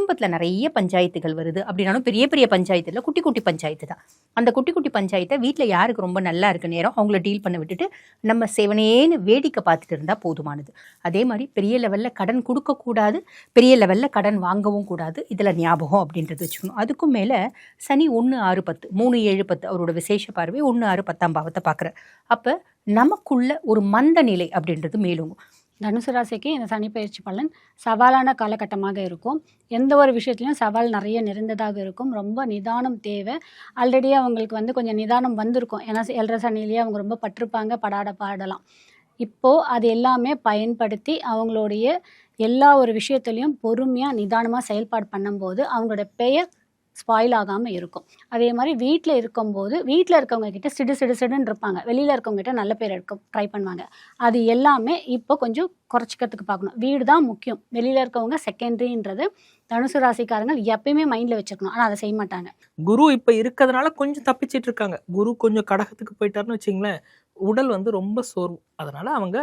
குடும்பத்தில் நிறைய பஞ்சாயத்துகள் வருது அப்படின்னாலும் பெரிய பெரிய பஞ்சாயத்து இல்லை, குட்டி குட்டி பஞ்சாயத்து தான். அந்த குட்டி குட்டி பஞ்சாயத்தை வீட்டில் யாருக்கு ரொம்ப நல்லா இருக்க நேரம் அவங்கள டீல் பண்ண விட்டுட்டு நம்ம செவனேன்னு வேடிக்கை பார்த்துட்டு இருந்தால் போதுமானது. அதே மாதிரி பெரிய லெவலில் கடன் கொடுக்கக்கூடாது, பெரிய லெவலில் கடன் வாங்கவும் கூடாது. இதில் ஞாபகம் அப்படின்றது வச்சுக்கணும். அதுக்கும் மேலே சனி 1, 6, 10 3, 7, 10 அவரோட விசேஷ பார்வை 1, 6, 10ஆம் பாவத்தை பார்க்குறார். அப்போ நமக்குள்ள ஒரு மந்த நிலை அப்படின்றது மேலும். தனுசு ராசிக்கு இந்த சனி பயிற்சி பலன் சவாலான காலகட்டமாக இருக்கும். எந்த ஒரு விஷயத்துலையும் சவால் நிறைய நிறைந்ததாக இருக்கும். ரொம்ப நிதானம் தேவை. ஆல்ரெடி அவங்களுக்கு கொஞ்சம் நிதானம் வந்திருக்கும். ஏன்னா 7.5 சனிலேயே அவங்க ரொம்ப பட்டிருப்பாங்க, பாடலாம். இப்போது அது எல்லாமே பயன்படுத்தி அவங்களுடைய எல்லா ஒரு விஷயத்துலையும் பொறுமையாக நிதானமாக செயல்பாடு பண்ணும்போது அவங்களோட பெயர் ஸ்பாயில் ஆகாமல் இருக்கும். அதே மாதிரி வீட்டில் இருக்கும்போது வீட்டில் இருக்கவங்க கிட்ட சிடுன்னு இருப்பாங்க, வெளியில் இருக்கவங்க கிட்ட நல்ல பேர் எடுக்க ட்ரை பண்ணுவாங்க. அது எல்லாமே இப்போ கொஞ்சம் குறைச்சிக்கிறதுக்கு பார்க்கணும். வீடு தான் முக்கியம், வெளியில் இருக்கவங்க செகண்டரின்றது தனுசு ராசிக்காரங்க எப்பயுமே மைண்டில் வச்சுக்கணும். ஆனால் அதை செய்ய மாட்டாங்க. குரு இப்போ இருக்கிறதுனால கொஞ்சம் தப்பிச்சிட்டு இருக்காங்க. குரு கொஞ்சம் கடகத்துக்கு போயிட்டாருன்னு வச்சிங்களேன், உடல் ரொம்ப சோர்வு. அதனால அவங்க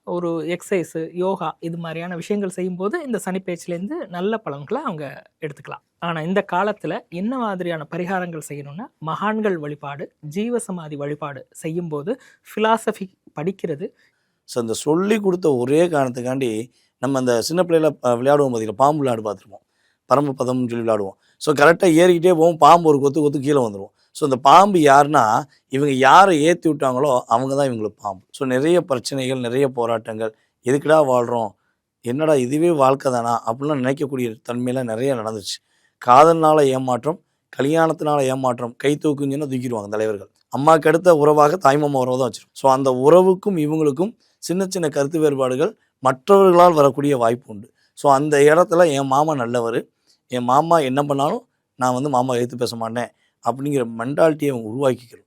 ஒரு எக்ஸசைஸு, யோகா இது மாதிரியான விஷயங்கள் செய்யும்போது இந்த சனிப்பெயர்ச்சிலேருந்து நல்ல பலன்களை அவங்க எடுத்துக்கலாம். ஆனால் இந்த காலத்தில் என்ன மாதிரியான பரிகாரங்கள் செய்யணும்னா, மகான்கள் வழிபாடு, ஜீவசமாதி வழிபாடு செய்யும்போது ஃபிலாசபி படிக்கிறது. ஸோ இந்த சொல்லி கொடுத்த ஒரே காரணத்துக்காண்டி நம்ம அந்த சின்ன பிள்ளையில விளையாடுவோம் பார்த்தீங்களா, பாம்பு விளையாடு பார்த்துருப்போம், பரமபதம்னு சொல்லி விளையாடுவோம். ஸோ கரெக்டாக ஏறிக்கிட்டே போவோம், பாம்பு ஒரு கொத்து கீழே வந்துடும். ஸோ இந்த பாம்பு யாருன்னா, இவங்க யாரை ஏற்றி விட்டாங்களோ அவங்க தான் இவங்களுக்கு பாம்பு. ஸோ நிறைய பிரச்சனைகள், நிறைய போராட்டங்கள், எதுக்குடா வாழ்கிறோம், என்னடா இதுவே வாழ்க்கை தானா அப்படிலாம் நினைக்கக்கூடிய தன்மையெல்லாம் நிறைய நடந்துச்சு. காதல்னால ஏமாற்றம், கல்யாணத்தினால ஏமாற்றம், கை தூக்குன்னு தூக்கிடுவாங்க தலைவர்கள். அம்மாவுக்கு அடுத்த உறவாக தாய்மாமா உறவு தான் வச்சிருக்கும். ஸோ அந்த உறவுக்கும் இவங்களுக்கும் சின்ன சின்ன கருத்து வேறுபாடுகள் மற்றவர்களால் வரக்கூடிய வாய்ப்பு உண்டு. ஸோ அந்த இடத்துல என் மாமா நல்லவர், என் மாமா என்ன பண்ணாலும் நான் மாமா எதிர்த்து பேச மாட்டேன் அப்படிங்கிற மென்டாலிட்டியை அவங்க உருவாக்கிக்கிறோம்.